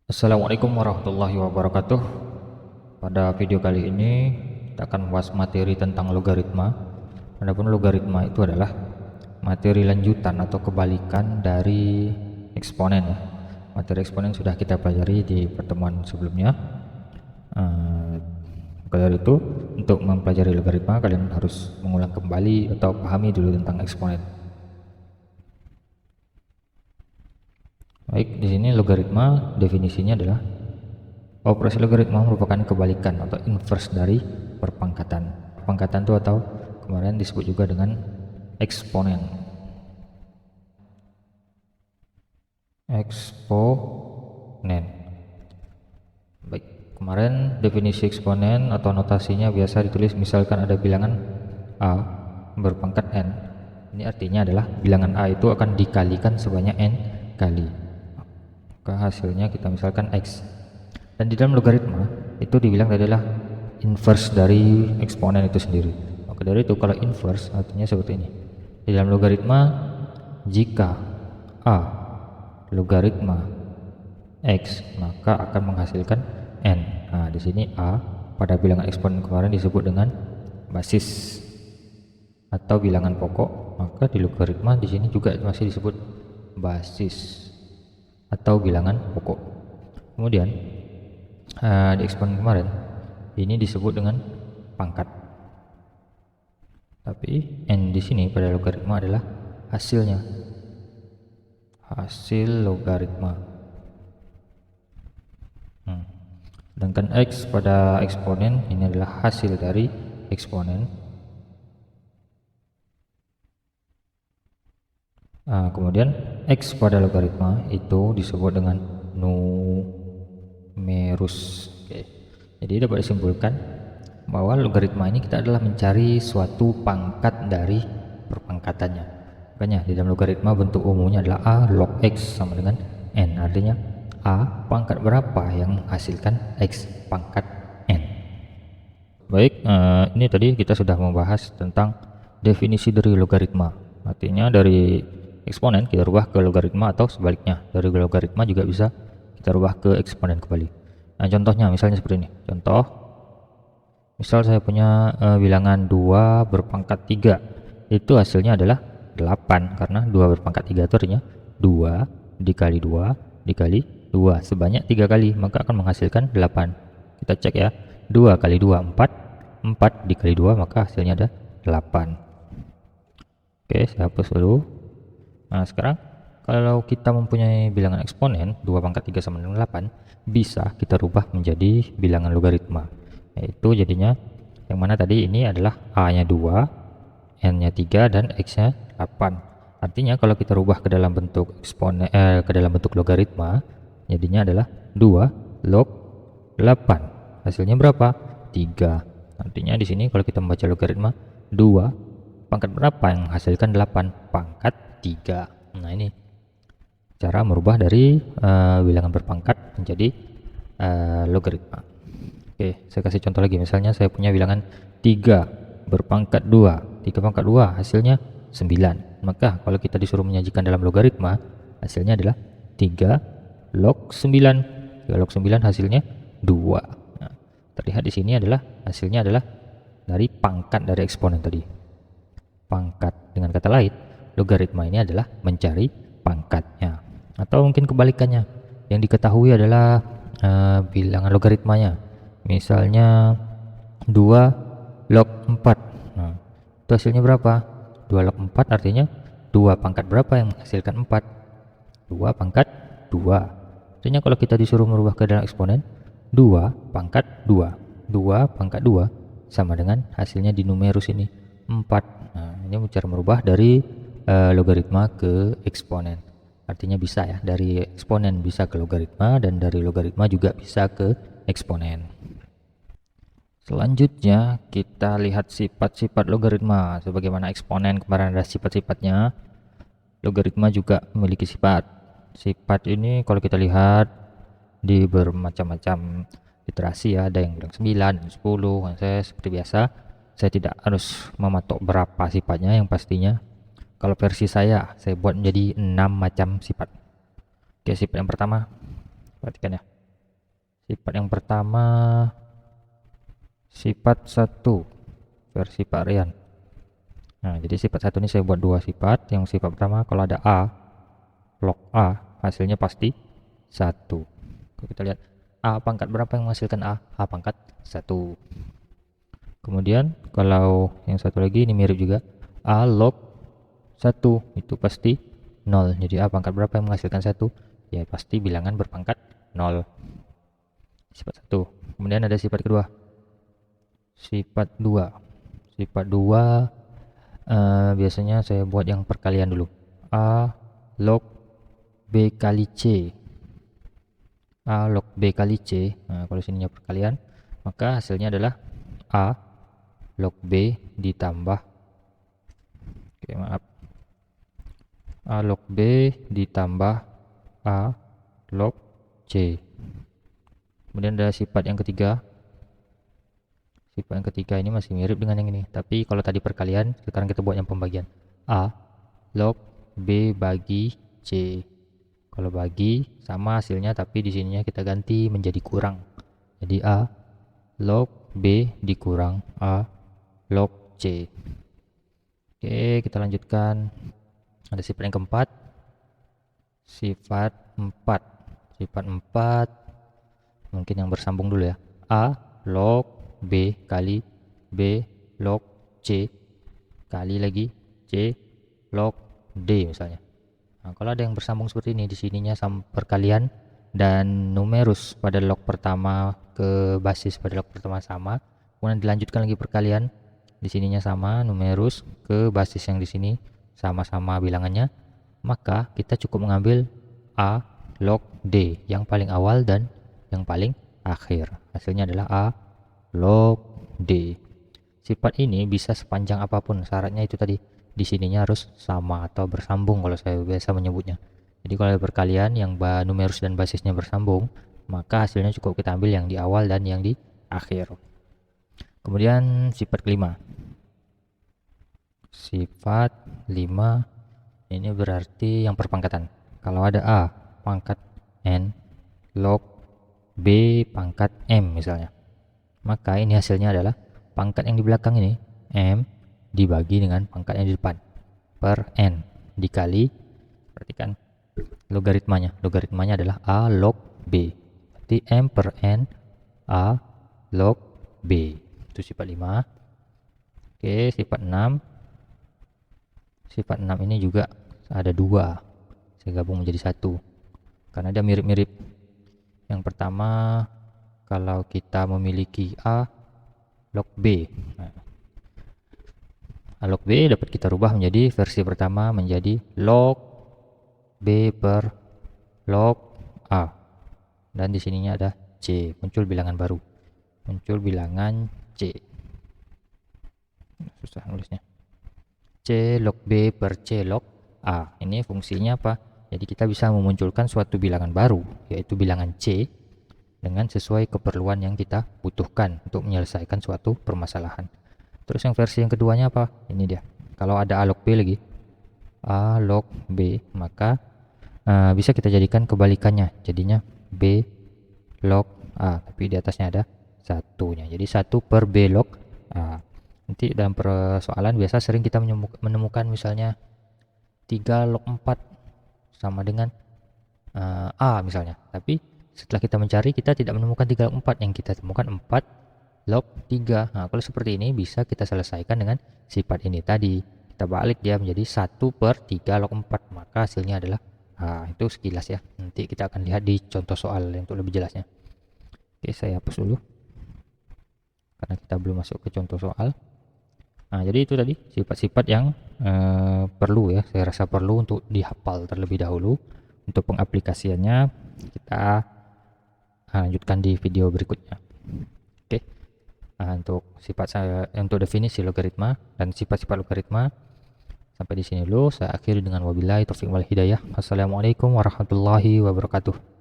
Assalamualaikum warahmatullahi wabarakatuh. Pada video kali ini kita akan membahas materi tentang logaritma. Adapun logaritma itu adalah materi lanjutan atau kebalikan dari eksponen ya. Materi eksponen sudah kita pelajari di pertemuan sebelumnya. Maka dari itu, untuk mempelajari logaritma kalian harus mengulang kembali atau pahami dulu tentang eksponen. Baik, di sini logaritma definisinya adalah operasi logaritma merupakan kebalikan atau inverse dari perpangkatan. Perpangkatan itu atau kemarin disebut juga dengan eksponen. Eksponen. Baik, kemarin definisi eksponen atau notasinya biasa ditulis misalkan ada bilangan A berpangkat n. Ini artinya adalah bilangan A itu akan dikalikan sebanyak n kali. Maka hasilnya kita misalkan X. Dan di dalam logaritma itu dibilang adalah inverse dari eksponen itu sendiri. Maka dari itu kalau inverse artinya seperti ini. Di dalam logaritma, jika A logaritma X maka akan menghasilkan N. Nah, di sini A pada bilangan eksponen kemarin disebut dengan basis atau bilangan pokok, maka di logaritma di sini juga masih disebut basis atau bilangan pokok. Kemudian di eksponen kemarin ini disebut dengan pangkat, tapi n di sini pada logaritma adalah hasilnya, hasil logaritma. Sedangkan x pada eksponen ini adalah hasil dari eksponen. Kemudian X pada logaritma itu disebut dengan numerus. Oke. Jadi dapat disimpulkan bahwa logaritma ini kita adalah mencari suatu pangkat dari perpangkatannya. Makanya di dalam logaritma bentuk umumnya adalah A log X sama dengan N. Artinya A pangkat berapa yang menghasilkan X pangkat N. Baik, ini tadi kita sudah membahas tentang definisi dari logaritma. Artinya dari eksponen kita rubah ke logaritma atau sebaliknya, dari logaritma juga bisa kita rubah ke eksponen kembali. Nah, contohnya misalnya seperti ini. Contoh, misal saya punya bilangan 2 berpangkat 3, itu hasilnya adalah 8, karena 2 berpangkat 3 itu artinya 2 dikali 2 dikali 2 sebanyak 3 kali, maka akan menghasilkan 8. Kita cek ya, 2 kali 2 4, 4 dikali 2 maka hasilnya ada 8. Oke, saya hapus dulu. Nah, sekarang kalau kita mempunyai bilangan eksponen 2 pangkat 3 sama dengan 8, bisa kita rubah menjadi bilangan logaritma, yaitu jadinya yang mana tadi ini adalah A nya 2, N nya 3, dan X nya 8. Artinya kalau kita rubah ke dalam bentuk eksponen ke dalam bentuk logaritma, jadinya adalah 2 log 8. Hasilnya berapa? 3. Artinya di sini kalau kita membaca logaritma 2 pangkat berapa yang menghasilkan 8? Pangkat 3. Nah, ini cara merubah dari bilangan berpangkat menjadi logaritma. Oke, saya kasih contoh lagi. Misalnya saya punya bilangan 3 berpangkat 2. 3 pangkat 2 hasilnya 9. Maka kalau kita disuruh menyajikan dalam logaritma, hasilnya adalah 3 log 9. 3 log 9 hasilnya 2. Nah, terlihat di sini adalah hasilnya adalah dari pangkat dari eksponen tadi. Pangkat, dengan kata lain, logaritma ini adalah mencari pangkatnya, atau mungkin kebalikannya, yang diketahui adalah bilangan logaritmanya. Misalnya 2 log 4. Nah, itu hasilnya berapa? 2 log 4 artinya 2 pangkat berapa yang menghasilkan 4? 2 pangkat 2. Artinya kalau kita disuruh merubah ke dalam eksponen, 2 pangkat 2. 2 pangkat 2 sama dengan hasilnya di numerus ini 4. Nah, ini cara merubah dari logaritma ke eksponen. Artinya bisa ya, dari eksponen bisa ke logaritma, dan dari logaritma juga bisa ke eksponen. Selanjutnya kita lihat sifat-sifat logaritma. Sebagaimana eksponen kemarin ada sifat-sifatnya, logaritma juga memiliki sifat. Sifat ini kalau kita lihat di bermacam-macam literasi ya, ada yang bilang 9, 10. Saya seperti biasa, saya tidak harus mematok berapa sifatnya, yang pastinya kalau versi saya buat menjadi 6 macam sifat. Oke, sifat yang pertama, perhatikan ya. Sifat yang pertama sifat 1 versi Pak Rian. Nah, jadi sifat 1 ini saya buat dua sifat. Yang sifat pertama, kalau ada A, log A, hasilnya pasti 1. Kita lihat A pangkat berapa yang menghasilkan A? A pangkat 1. Kemudian kalau yang satu lagi ini mirip juga, A log 1 itu pasti 0. Jadi A pangkat berapa yang menghasilkan 1? Ya pasti bilangan berpangkat 0. Sifat 1. Kemudian ada sifat kedua, sifat 2. Sifat 2 biasanya saya buat yang perkalian dulu. A log B kali C. A log B kali C. Nah, kalau sininya perkalian, maka hasilnya adalah A log B ditambah A log B ditambah A log C. Kemudian ada sifat yang ketiga. Sifat yang ketiga ini masih mirip dengan yang ini, tapi kalau tadi perkalian, sekarang kita buat yang pembagian. A log B bagi C. Kalau bagi sama hasilnya, tapi di sininya kita ganti menjadi kurang. Jadi A log B dikurang A log C. Oke, kita lanjutkan. Ada sifat yang keempat, sifat 4. Sifat 4 mungkin yang bersambung dulu ya. A log B kali B log C kali lagi C log D misalnya. Nah, kalau ada yang bersambung seperti ini, di sininya perkalian dan numerus pada log pertama ke basis pada log pertama sama, kemudian dilanjutkan lagi perkalian, di sininya sama, numerus ke basis yang di sini sama-sama bilangannya, maka kita cukup mengambil A log D yang paling awal dan yang paling akhir. Hasilnya adalah A log D. Sifat ini bisa sepanjang apapun, syaratnya itu tadi di sininya harus sama atau bersambung kalau saya biasa menyebutnya. Jadi kalau ada perkalian yang numerus dan basisnya bersambung, maka hasilnya cukup kita ambil yang di awal dan yang di akhir. Kemudian sifat kelima. Sifat 5 ini berarti yang perpangkatan. Kalau ada A pangkat N log B pangkat M misalnya, maka ini hasilnya adalah pangkat yang di belakang ini M dibagi dengan pangkat yang di depan per N dikali, perhatikan logaritmanya. Logaritmanya adalah A log B. Berarti M per N A log B. Itu sifat 5. Oke, sifat 6. Sifat 6 ini juga ada dua, saya gabung menjadi satu karena dia mirip-mirip. Yang pertama, kalau kita memiliki A log B, nah, A log B dapat kita rubah menjadi versi pertama menjadi log B per log A, dan di sininya ada C, muncul bilangan baru, muncul bilangan C. Susah nulisnya. C log B per C log A. Ini fungsinya apa? Jadi kita bisa memunculkan suatu bilangan baru, yaitu bilangan C, dengan sesuai keperluan yang kita butuhkan untuk menyelesaikan suatu permasalahan. Terus yang versi yang keduanya apa? Ini dia. Kalau ada A log B lagi, A log B, maka bisa kita jadikan kebalikannya. Jadinya B log A, tapi di atasnya ada satunya. Jadi 1 per B log A. Nanti dalam persoalan biasa sering kita menemukan misalnya 3 log 4 sama dengan A misalnya. Tapi setelah kita mencari, kita tidak menemukan 3 log 4, yang kita temukan 4 log 3. Nah, kalau seperti ini bisa kita selesaikan dengan sifat ini tadi. Kita balik dia menjadi 1 per 3 log 4, maka hasilnya adalah itu sekilas ya. Nanti kita akan lihat di contoh soal untuk lebih jelasnya. Oke, saya hapus dulu karena kita belum masuk ke contoh soal. Nah, jadi itu tadi sifat-sifat yang perlu ya, saya rasa perlu untuk dihafal terlebih dahulu. Untuk pengaplikasiannya kita lanjutkan di video berikutnya. Oke. Nah, untuk untuk definisi logaritma dan sifat-sifat logaritma sampai di sini dulu. Saya akhiri dengan wabillahi taufiq wal hidayah. Assalamualaikum warahmatullahi wabarakatuh.